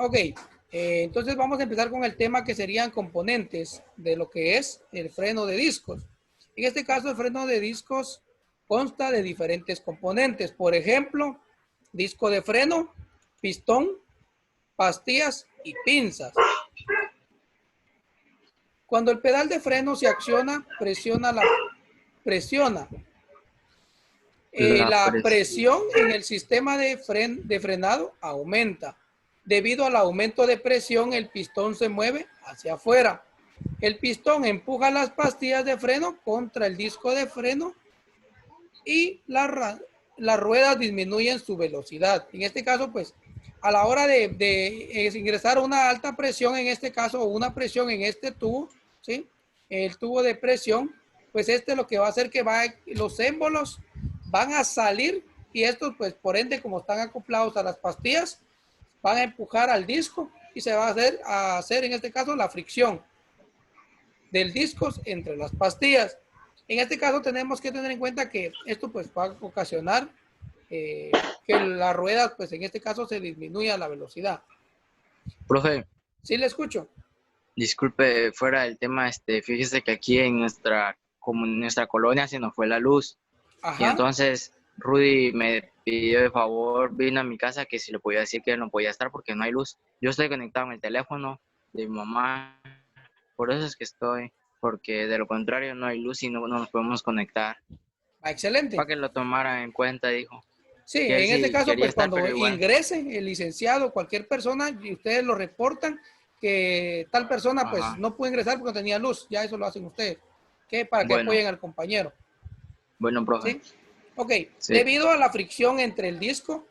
Ok, entonces vamos a empezar con el tema que serían componentes de lo que es el freno de discos. En este caso, el freno de discos consta de diferentes componentes. Por ejemplo, disco de freno, pistón, pastillas y pinzas. Cuando el pedal de freno se acciona, presiona la presión en el sistema de frenado aumenta. Debido al aumento de presión, el pistón se mueve hacia afuera. El pistón empuja las pastillas de freno contra el disco de freno y las ruedas disminuyen su velocidad. En este caso, pues, a la hora de ingresar una alta presión, en este caso, o una presión en este tubo, ¿sí? El tubo de presión, pues lo que va a hacer que los émbolos van a salir y estos, pues, por ende, como están acoplados a las pastillas, van a empujar al disco y se va a hacer en este caso la fricción del disco entre las pastillas. En este caso tenemos que tener en cuenta que esto pues va a ocasionar que la rueda pues en este caso se disminuya la velocidad. Profe, ¿Sí le escucho? disculpe, fuera del tema, fíjese que aquí en nuestra colonia se nos fue la luz. Y Ajá. entonces Rudy me pidió de favor, vino a mi casa que si le podía decir que él no podía estar porque no hay luz. Yo estoy conectado en el teléfono de mi mamá, por eso es que estoy, porque de lo contrario no hay luz y no nos podemos conectar. Excelente. Para que lo tomara en cuenta, dijo. Sí, Que él en este sí caso, quería pues estar, cuando pero igual. ingrese el licenciado, cualquier persona, y ustedes lo reportan que tal persona pues Ajá. no puede ingresar porque no tenía luz, ya eso lo hacen ustedes, que para que Bueno, apoyen al compañero. bueno, profe. ¿Sí? Ok, Sí. debido a la fricción entre el disco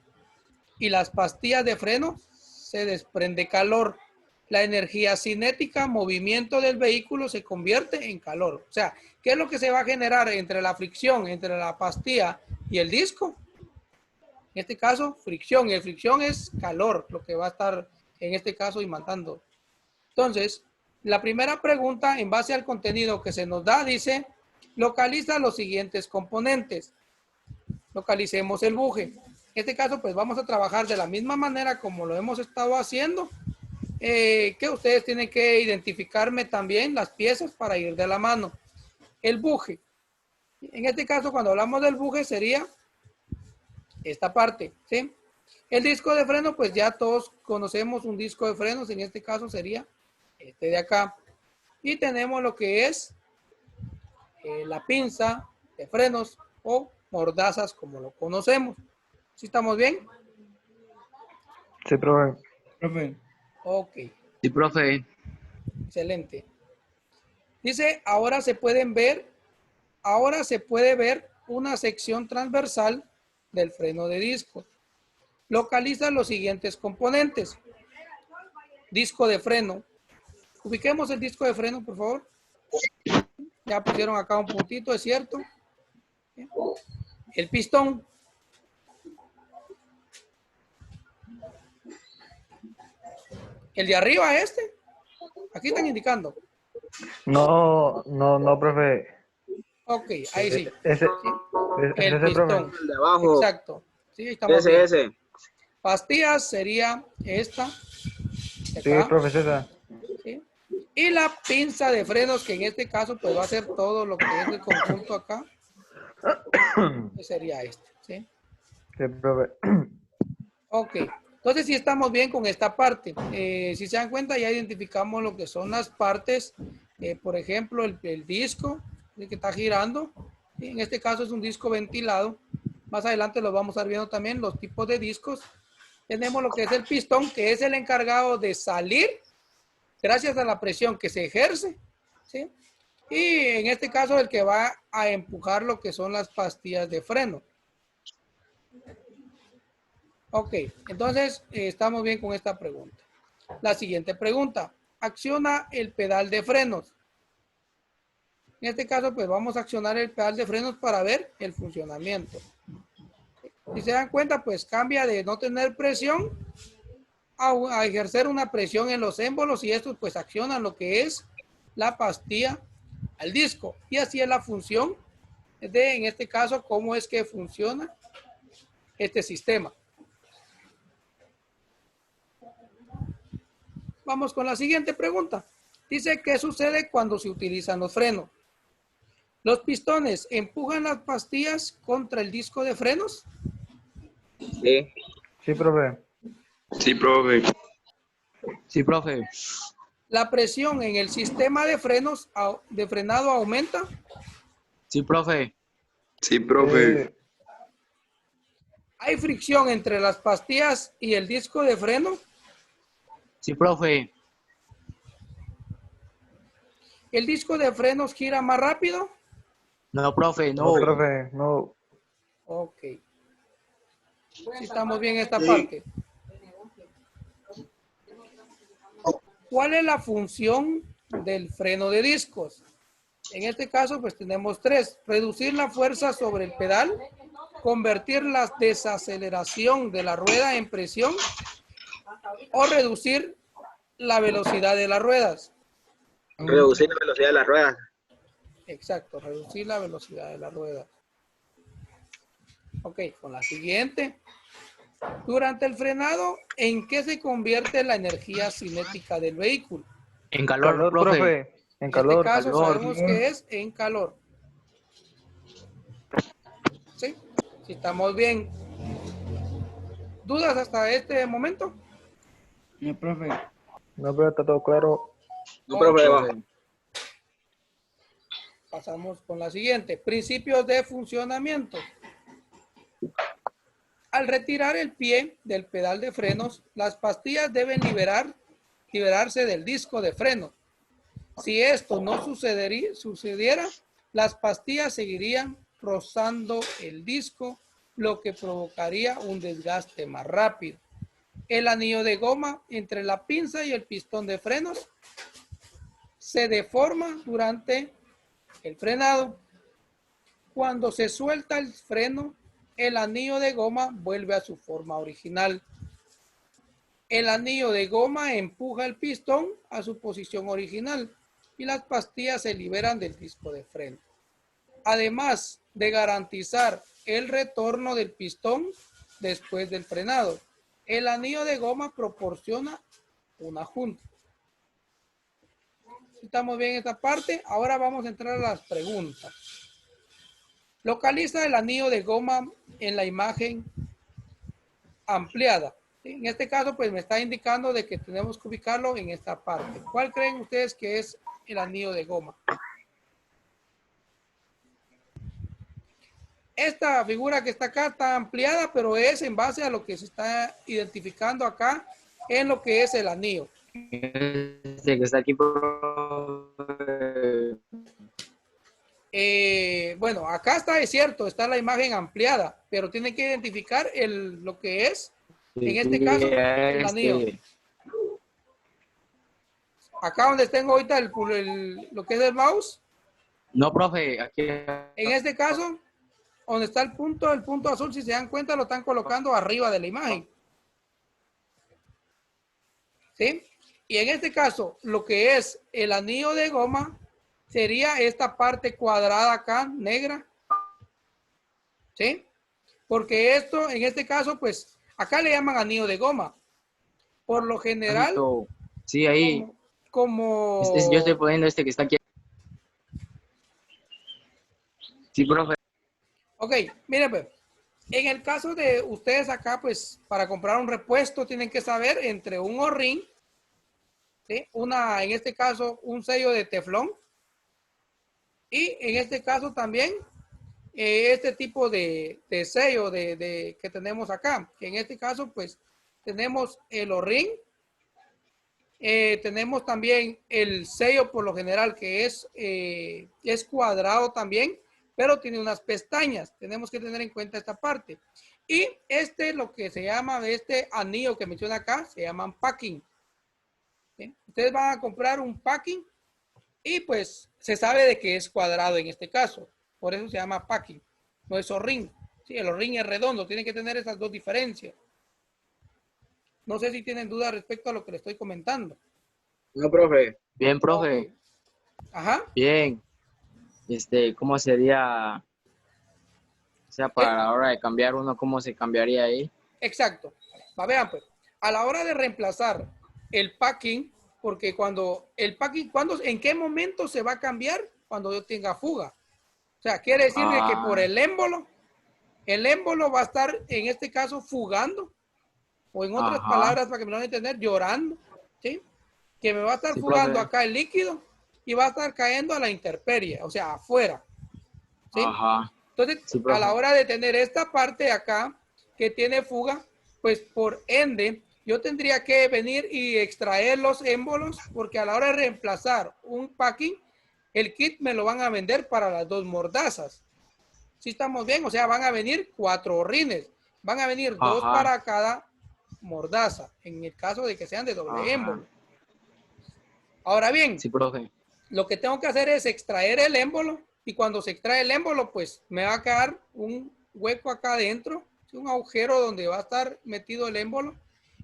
y las pastillas de freno, se desprende calor. La energía cinética, movimiento del vehículo se convierte en calor. O sea, ¿qué es lo que se va a generar entre la fricción, entre la pastilla y el disco? En este caso, fricción. Y el fricción es calor, lo que va a estar en este caso imantando. Entonces, la primera pregunta, en base al contenido que se nos da, dice, localiza los siguientes componentes. Localicemos el buje. En este caso, pues vamos a trabajar de la misma manera como lo hemos estado haciendo, que ustedes tienen que identificarme también las piezas para ir de la mano. El buje. En este caso, cuando hablamos del buje, sería esta parte, ¿sí? El disco de freno, pues ya todos conocemos un disco de frenos, en este caso sería este de acá. Y tenemos lo que es la pinza de frenos o mordazas como lo conocemos. ¿Sí estamos bien? Sí, profe. Ok, Sí, profe. excelente. Dice, ahora se puede ver una sección transversal del freno de disco. Localiza los siguientes componentes. Disco de freno. Ubiquemos el disco de freno, por favor. Ya pusieron acá un puntito, es cierto. El pistón. El de arriba, este. Aquí están indicando. No, no, no, profe. Ok, ahí sí. Ese, ¿Sí? es El ese, profe. pistón. El de abajo, Exacto. Sí, estamos bien. ese. Pastillas sería esta de Sí, acá. profe, es esa. ¿Sí? Y la pinza de frenos, que en este caso pues va a ser todo lo que es el conjunto acá, que sería este. ¿Sí? Sí, profe. Ok, entonces sí estamos bien con esta parte. Si se dan cuenta, ya identificamos lo que son las partes, por ejemplo, el disco el que está girando. En este caso es un disco ventilado. Más adelante lo vamos a estar viendo también, los tipos de discos. Tenemos lo que es el pistón, que es el encargado de salir gracias a la presión que se ejerce. ¿Sí? Y en este caso el que va a empujar lo que son las pastillas de freno. Ok, entonces estamos bien con esta pregunta. La siguiente pregunta. Acciona el pedal de frenos. En este caso, pues vamos a accionar el pedal de frenos para ver el funcionamiento. Si se dan cuenta, pues cambia de no tener presión a ejercer una presión en los émbolos y estos pues accionan lo que es la pastilla al disco. Y así es la función de, en este caso, cómo es que funciona este sistema. Vamos con la siguiente pregunta. Dice, ¿qué sucede cuando se utilizan los frenos? ¿Los pistones empujan las pastillas contra el disco de frenos? Sí. Sí, profe. Sí, profe. Sí, profe. ¿La presión en el sistema de frenos de frenado aumenta? Sí, profe. Sí, profe. Sí, ¿Hay fricción entre las pastillas y el disco de freno? Sí, profe. ¿El disco de frenos gira más rápido? No, profe, no, no. profe, no. Ok. Sí, estamos bien en esta parte. ¿Cuál es la función del freno de discos? En este caso, pues tenemos tres. Reducir la fuerza sobre el pedal, convertir la desaceleración de la rueda en presión o reducir la velocidad de las ruedas. Reducir la velocidad de las ruedas. Exacto, reducir la velocidad de la rueda. Ok, con la siguiente. Durante el frenado, ¿en qué se convierte la energía cinética del vehículo? En calor, Calor, profe. profe. En En este calor. caso calor. sabemos que es en calor. ¿Sí? Si estamos bien. ¿Dudas hasta este momento? No, profe, está todo claro. No, profe, va. Profe. Pasamos con la siguiente. Principios de funcionamiento. Al retirar el pie del pedal de frenos, las pastillas deben liberarse del disco de freno. Si esto no sucediera, las pastillas seguirían rozando el disco, lo que provocaría un desgaste más rápido. El anillo de goma entre la pinza y el pistón de frenos se deforma durante el frenado. Cuando se suelta el freno, el anillo de goma vuelve a su forma original. El anillo de goma empuja el pistón a su posición original y las pastillas se liberan del disco de freno. Además de garantizar el retorno del pistón después del frenado, el anillo de goma proporciona una junta. Estamos bien en esta parte. Ahora vamos a entrar a las preguntas. Localiza el anillo de goma en la imagen ampliada. En este caso, pues me está indicando de que tenemos que ubicarlo en esta parte. ¿Cuál creen ustedes que es el anillo de goma? Esta figura que está acá está ampliada, pero es en base a lo que se está identificando acá en lo que es el anillo. Este que está aquí, profe. Bueno, acá está, es cierto, está la imagen ampliada, pero tiene que identificar lo que es, en este caso, el anillo. Acá donde tengo ahorita lo que es el mouse, No, profe, aquí. en este caso, donde está el punto azul, si se dan cuenta, lo están colocando arriba de la imagen. ¿Sí? Y en este caso, lo que es el anillo de goma sería esta parte cuadrada acá, negra. ¿Sí? Porque esto, en este caso, pues, acá le llaman anillo de goma. Por lo general, Sí, ahí. como Yo estoy poniendo este que está aquí. Sí, profe. ok, mire, pues, en el caso de ustedes acá, pues, para comprar un repuesto tienen que saber entre un O-ring, ¿sí? En este caso, un sello de teflón, y en este caso también, este tipo de sello que tenemos acá, que en este caso, pues, tenemos el O-ring, tenemos también el sello por lo general que es cuadrado también, pero tiene unas pestañas. Tenemos que tener en cuenta esta parte. Y lo que se llama, este anillo que menciona acá, se llaman packing. ¿Sí? Ustedes van a comprar un packing y pues se sabe de que es cuadrado en este caso. Por eso se llama packing. No es O-ring. Sí, el O-ring es redondo. Tienen que tener esas dos diferencias. No sé si tienen dudas respecto a lo que les estoy comentando. No, profe. Bien, profe. Okay. Ajá. Bien. ¿Cómo sería? O sea, para la hora de cambiar uno, ¿cómo se cambiaría ahí? Exacto. Vean, pues, a la hora de reemplazar el packing, porque cuando el packing, ¿en qué momento se va a cambiar? Cuando yo tenga fuga. O sea, quiere decir que por el émbolo va a estar en este caso fugando, o en otras palabras, para que me lo van a entender, llorando, ¿sí? Que me va a estar Sí, fugando profe. acá el líquido y va a estar cayendo a la intemperie, o sea, afuera, ¿sí? Ajá. Entonces, Sí, a la profe. hora de tener esta parte acá que tiene fuga, pues por ende, yo tendría que venir y extraer los émbolos, porque a la hora de reemplazar un packing, el kit me lo van a vender para las dos mordazas. ¿Sí estamos bien? O sea, van a venir 4 horrines. Van a venir 2 Ajá. para cada mordaza, en el caso de que sean de doble émbolo. Ahora bien, Sí, profe. lo que tengo que hacer es extraer el émbolo, y cuando se extrae el émbolo, pues me va a quedar un hueco acá adentro, un agujero donde va a estar metido el émbolo,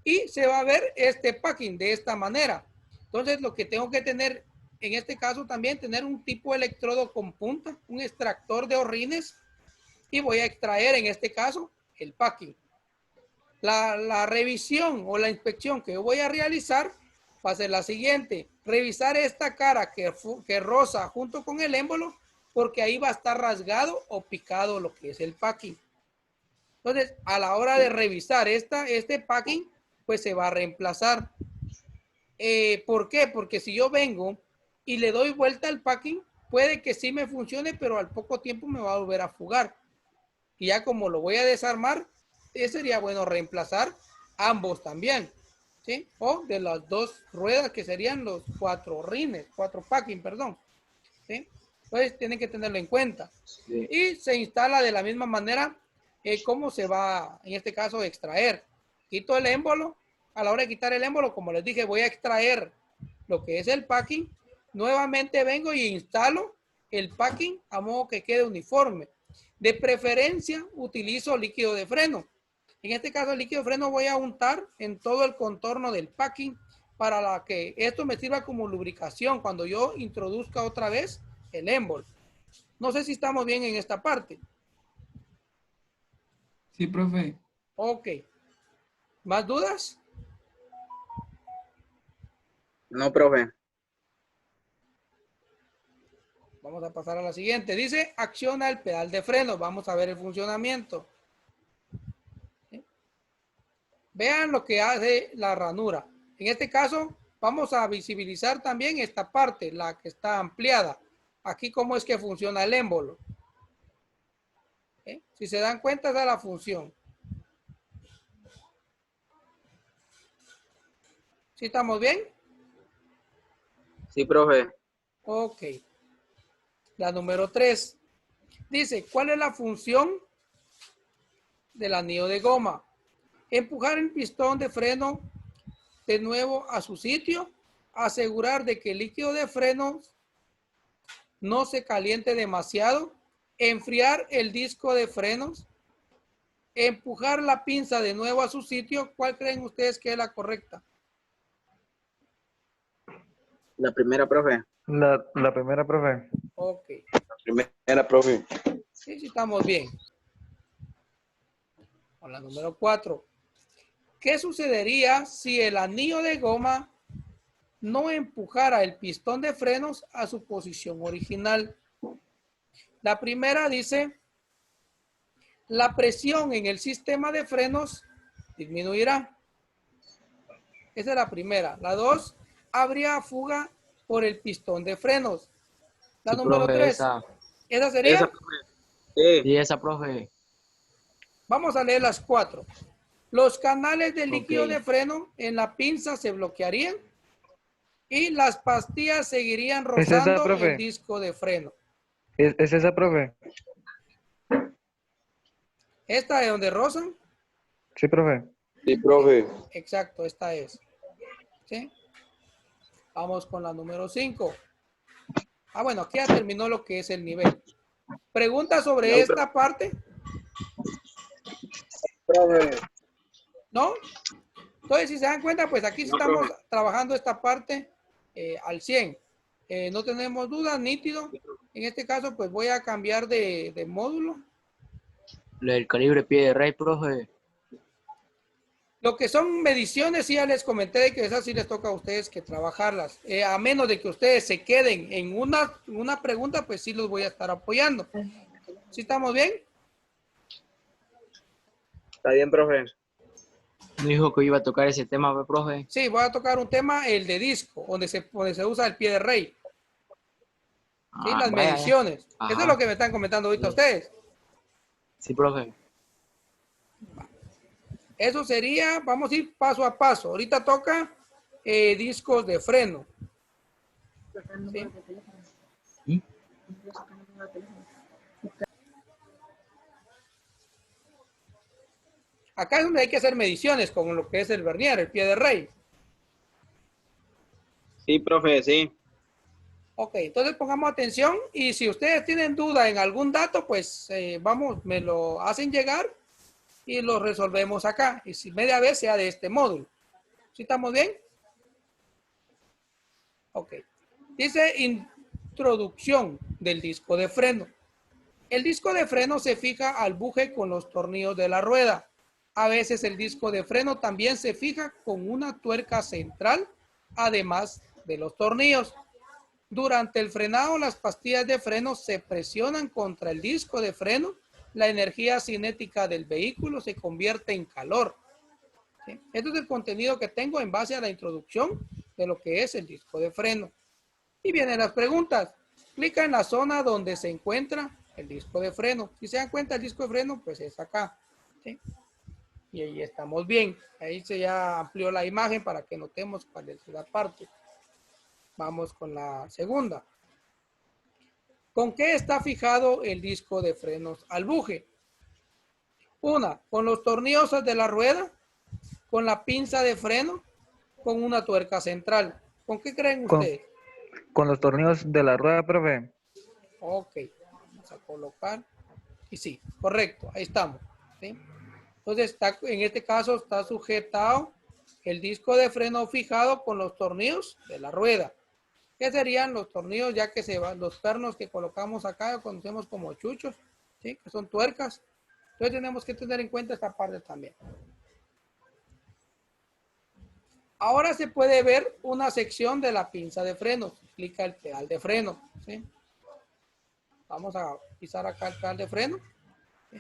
y se va a ver este packing de esta manera. Entonces, lo que tengo que tener, en este caso también, tener un tipo de electrodo con punta, un extractor de horrines, y voy a extraer en este caso el packing. La revisión o la inspección que voy a realizar va a ser la siguiente: revisar esta cara que roza junto con el émbolo, porque ahí va a estar rasgado o picado lo que es el packing. Entonces, a la hora de revisar este packing, pues se va a reemplazar. ¿Por qué? Porque si yo vengo y le doy vuelta al packing, puede que sí me funcione, pero al poco tiempo me va a volver a fugar. Y ya como lo voy a desarmar, sería bueno reemplazar ambos también, ¿sí? O de las 2 ruedas, que serían los 4 rines, 4 packing, perdón, ¿sí? Entonces tienen que tenerlo en cuenta. Sí. Y se instala de la misma manera cómo se va, en este caso, a extraer. Quito el émbolo. A la hora de quitar el émbolo, como les dije, voy a extraer lo que es el packing. Nuevamente vengo y instalo el packing a modo que quede uniforme. De preferencia, utilizo líquido de freno. En este caso, el líquido de freno voy a untar en todo el contorno del packing para que esto me sirva como lubricación cuando yo introduzca otra vez el émbolo. No sé si estamos bien en esta parte. Sí, profe. Ok. ¿Más dudas? No, profe. Vamos a pasar a la siguiente. Dice, acciona el pedal de freno. Vamos a ver el funcionamiento. ¿Sí? Vean lo que hace la ranura. En este caso, vamos a visibilizar también esta parte, la que está ampliada. Aquí cómo es que funciona el émbolo. ¿Sí? Si se dan cuenta, esa es la función. ¿Sí estamos bien? Sí, profe. Ok. La número 3. Dice, ¿cuál es la función del anillo de goma? Empujar el pistón de freno de nuevo a su sitio, asegurar de que el líquido de frenos no se caliente demasiado, enfriar el disco de frenos, empujar la pinza de nuevo a su sitio. ¿Cuál creen ustedes que es la correcta? La primera, profe. La primera, profe. Ok. Primera, profe. Sí, sí estamos bien. Con la número 4. ¿Qué sucedería si el anillo de goma no empujara el pistón de frenos a su posición original? La primera dice, la presión en el sistema de frenos disminuirá. Esa es la primera. La 2, habría fuga por el pistón de frenos. La Sí, número profe, 3, esa. esa Esa, sería, profe. Sí. Sí, esa, profe. vamos a leer las 4. Los canales de Ok. líquido de freno en la pinza se bloquearían y las pastillas seguirían ¿Es esa, rozando el profe? disco de freno. ¿Es esa, profe? Esta es donde rozan. Sí, profe. Sí, profe. Exacto, esta es. ¿Sí? Vamos con la número 5. Bueno, aquí ya terminó lo que es el nivel. ¿Pregunta sobre No, esta parte? profe. ¿No? Entonces, si se dan cuenta, pues aquí No, estamos profe. trabajando esta parte al 100. No tenemos dudas, nítido. En este caso, pues voy a cambiar de módulo. Lo del calibre pie de rey, profe. Lo que son mediciones, sí ya les comenté de que esas sí les toca a ustedes que trabajarlas. A menos de que ustedes se queden en una pregunta, pues sí los voy a estar apoyando. ¿Sí estamos bien? Está bien, profe. Dijo que iba a tocar ese tema, ¿ve, profe? Sí, voy a tocar un tema, el de disco, donde se usa el pie de rey. ¿Sí? Las Vaya. mediciones. Eso es Ajá. lo que me están comentando ahorita ustedes. Sí, profe. Eso sería, vamos a ir paso a paso. Ahorita toca discos de freno. ¿Sí? ¿Mm? Acá es donde hay que hacer mediciones con lo que es el vernier, el pie de rey. Sí, profe, sí. Ok, entonces pongamos atención y si ustedes tienen duda en algún dato, pues vamos, me lo hacen llegar y lo resolvemos acá. Y si media vez sea de este módulo. ¿Sí estamos bien? Ok. Dice introducción del disco de freno. El disco de freno se fija al buje con los tornillos de la rueda. A veces el disco de freno también se fija con una tuerca central, además de los tornillos. Durante el frenado, las pastillas de freno se presionan contra el disco de freno. La energía cinética del vehículo se convierte en calor. ¿Sí? Esto es el contenido que tengo en base a la introducción de lo que es el disco de freno. Y vienen las preguntas. Clica en la zona donde se encuentra el disco de freno. Si se dan cuenta, el disco de freno, pues es acá. ¿Sí? Y ahí estamos bien. Ahí se ya amplió la imagen para que notemos cuál es la parte. Vamos con la segunda. ¿Con qué está fijado el disco de frenos al buje? Una, con los tornillos de la rueda, con la pinza de freno, con una tuerca central. ¿Con qué creen Con, ustedes? con los tornillos de la rueda, profe. Ok, vamos a colocar. Y sí, correcto, ahí estamos. ¿Sí? Entonces, está, en este caso está sujetado el disco de freno fijado con los tornillos de la rueda. ¿Qué serían los tornillos? Ya que se van, los pernos que colocamos acá, conocemos como chuchos, ¿sí? Que son tuercas. Entonces tenemos que tener en cuenta esta parte también. Ahora se puede ver una sección de la pinza de freno. Clica el pedal de freno, ¿sí? Vamos a pisar acá el pedal de freno. ¿Sí?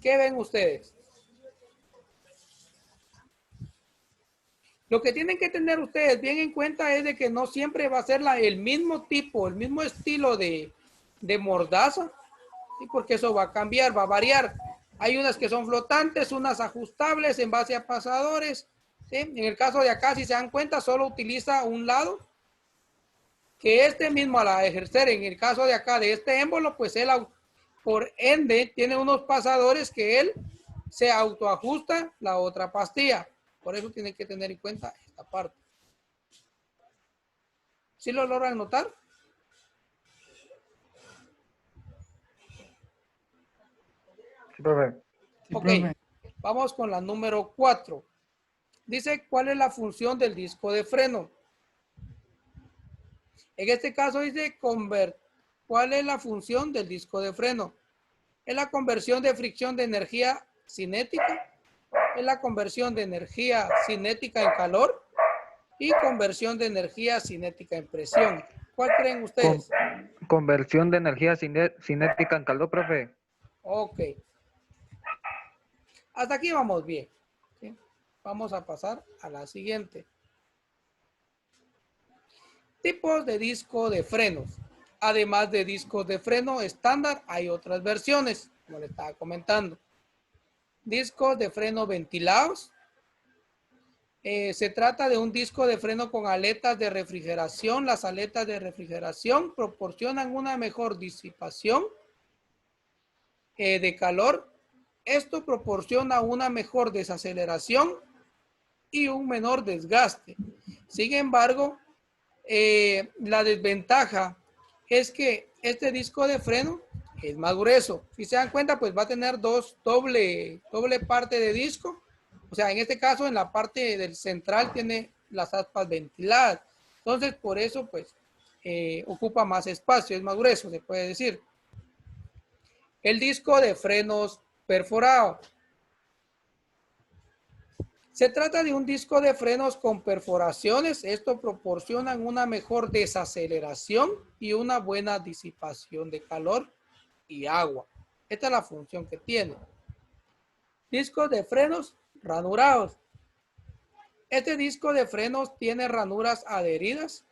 ¿Qué ven ustedes? Lo que tienen que tener ustedes bien en cuenta es de que no siempre va a ser el mismo tipo, el mismo estilo de mordaza, ¿sí? Porque eso va a cambiar, va a variar. Hay unas que son flotantes, unas ajustables en base a pasadores, ¿sí? En el caso de acá, si se dan cuenta, solo utiliza un lado, que este mismo al ejercer, en el caso de acá, de este émbolo, pues él, por ende, tiene unos pasadores que él se autoajusta la otra pastilla. Por eso tienen que tener en cuenta esta parte. ¿Sí lo logran notar? Sí, profe. Ok, vamos con la número 4. Dice, ¿cuál es la función del disco de freno? En este caso dice, ¿cuál es la función del disco de freno? Es la conversión de fricción de energía cinética, es la conversión de energía cinética en calor y conversión de energía cinética en presión. ¿Cuál creen ustedes? Conversión de energía cinética en calor, profe. Ok. Hasta aquí vamos bien. ¿Sí? Vamos a pasar a la siguiente. Tipos de disco de frenos. Además de discos de freno estándar, hay otras versiones, como le estaba comentando. Discos de freno ventilados. Se trata de un disco de freno con aletas de refrigeración. Las aletas de refrigeración proporcionan una mejor disipación de calor. Esto proporciona una mejor desaceleración y un menor desgaste. Sin embargo, la desventaja es que este disco de freno es más grueso. Si se dan cuenta, pues va a tener doble parte de disco. O sea, en este caso, en la parte del central tiene las aspas ventiladas. Entonces, por eso, pues, ocupa más espacio, es más grueso, se puede decir. El disco de frenos perforado. Se trata de un disco de frenos con perforaciones. Esto proporciona una mejor desaceleración y una buena disipación de calor y agua. Esta es la función que tiene. Discos de frenos ranurados. Este disco de frenos tiene ranuras adheridas.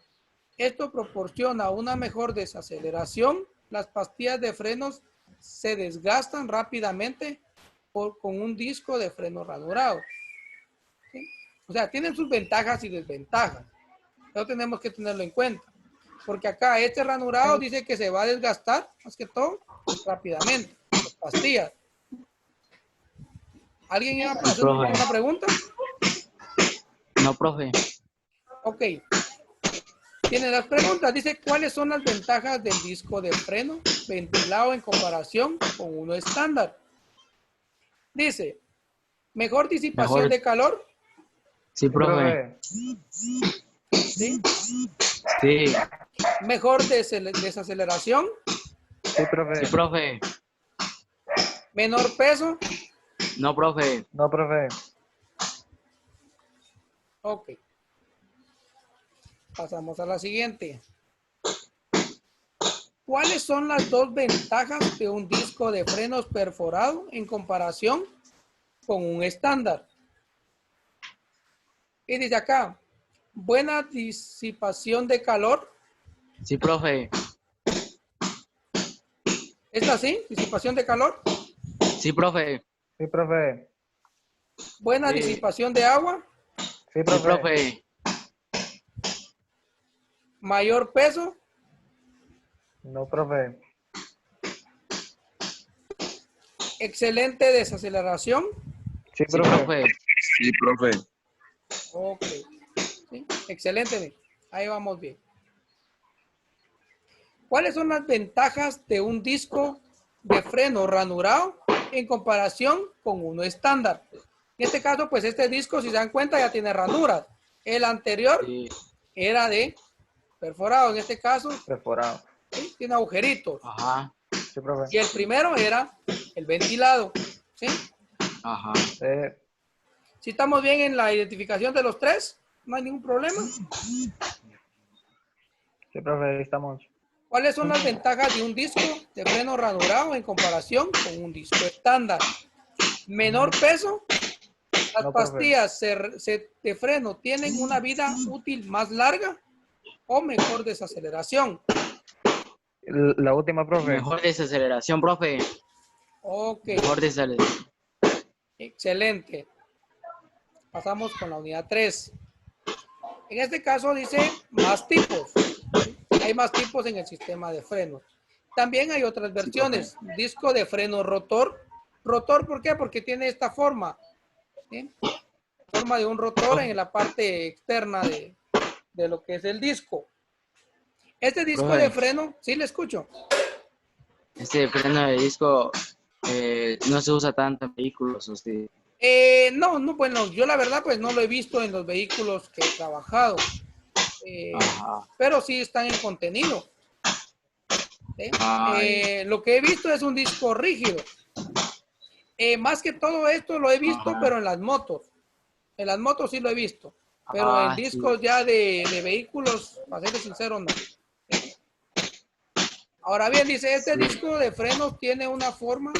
Esto proporciona una mejor desaceleración. Las pastillas de frenos se desgastan rápidamente con un disco de frenos ranurado. ¿Sí? O sea, tienen sus ventajas y desventajas. Eso tenemos que tenerlo en cuenta. Porque acá este ranurado dice que se va a desgastar, más que todo, rápidamente. Las pastillas. ¿Alguien iba a hacer Profe. una pregunta? No, profe. Ok. Tiene las preguntas. Dice, ¿cuáles son las ventajas del disco de freno ventilado en comparación con uno estándar? Dice, mejor disipación Mejor. de calor. Sí, profe. ¿Sí? Sí. Mejor desaceleración. Sí, profe. Sí, profe. Menor peso. No, profe. No, profe. Ok. Pasamos a la siguiente. ¿Cuáles son las dos ventajas de un disco de frenos perforado en comparación con un estándar? Y dice acá, buena disipación de calor. Sí, profe. ¿Esta sí? Disipación de calor. Sí, profe. Sí, profe. Buena Sí. disipación de agua. Sí, Sí, profe. profe. Mayor peso. No, profe. Excelente desaceleración. Sí, Sí, profe. profe. Sí, profe. Ok. ¿Sí? Excelente. Ahí vamos bien. ¿Cuáles son las ventajas de un disco de freno ranurado en comparación con uno estándar? En este caso, pues este disco, si se dan cuenta, ya tiene ranuras. El anterior Sí. era de perforado. En este caso, Perforado. ¿sí? Tiene agujeritos. Ajá. Sí, profe. Y el primero era el ventilado. ¿Sí? Ajá. Si estamos bien en la identificación de los tres, no hay ningún problema. Sí, profe, ahí estamos. ¿Cuáles son las ventajas de un disco de freno ranurado en comparación con un disco estándar? Menor peso. Las No, profe. pastillas de freno tienen una vida útil más larga o mejor desaceleración. La última, profe. Mejor desaceleración, profe. Ok, Mejor desaceleración. excelente. Pasamos con la unidad 3. En este caso dice más tipos. Hay más tipos en el sistema de frenos. También hay otras versiones. Disco de freno rotor. Rotor, ¿por qué? Porque tiene esta forma. ¿Sí? Forma de un rotor en la parte externa de lo que es el disco. Este disco de Profe, freno, sí le escucho. este freno de disco no se usa tanto en vehículos, usted. No, bueno, yo la verdad pues no lo he visto en los vehículos que he trabajado. Ajá. Pero sí están en contenido. ¿Sí? Ay. Lo que he visto es un disco rígido. Más que todo esto lo he visto, Ajá. pero en las motos. En las motos sí lo he visto. Pero en Ah, sí. discos ya de vehículos, para serles sincero, no. Ahora bien, dice, este Sí. disco de frenos tiene una forma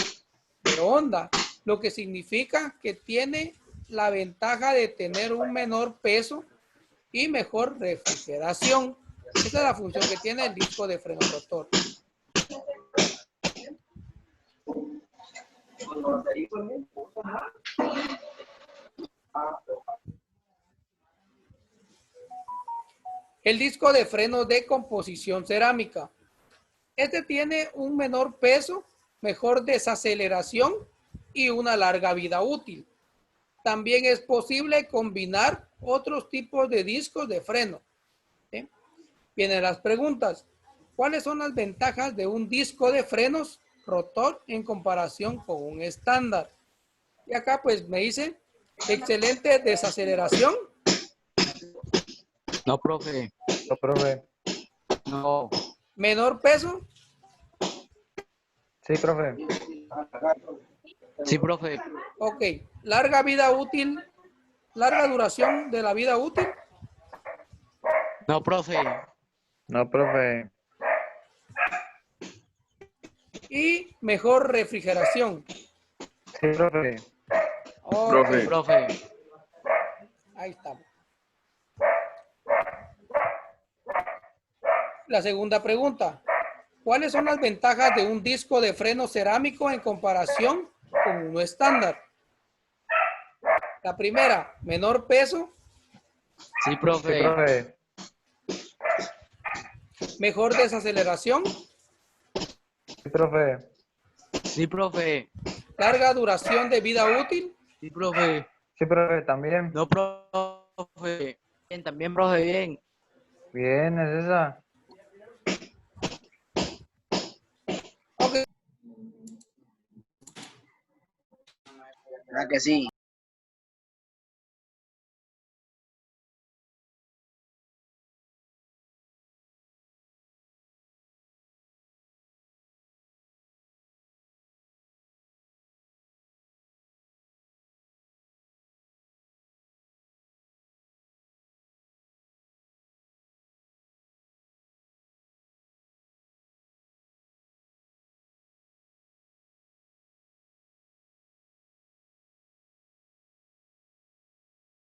de onda, lo que significa que tiene la ventaja de tener un menor peso y mejor refrigeración. Esa es la función que tiene el disco de freno rotor. El disco de freno de composición cerámica. Este tiene un menor peso, mejor desaceleración y una larga vida útil. También es posible combinar otros tipos de discos de freno. ¿Sí? Vienen las preguntas. ¿Cuáles son las ventajas de un disco de frenos rotor en comparación con un estándar? Y acá pues me dice, excelente desaceleración, No, profe. No, profe. No. menor peso, Sí, profe. Sí, profe. ok, larga vida útil larga duración de la vida útil No, profe. No, profe. y mejor refrigeración. Sí, profe. Ok, Profe. Profe. ahí estamos. La segunda pregunta. ¿Cuáles son las ventajas de un disco de freno cerámico en comparación con uno estándar? La primera, menor peso, Sí, Sí, profe. profe. mejor desaceleración, Sí, profe. Sí, profe. larga duración de vida útil, Sí, profe. Sí, profe, también. No, profe. Bien, también, profe, bien. Bien, es esa. ok, ¿Verdad que sí?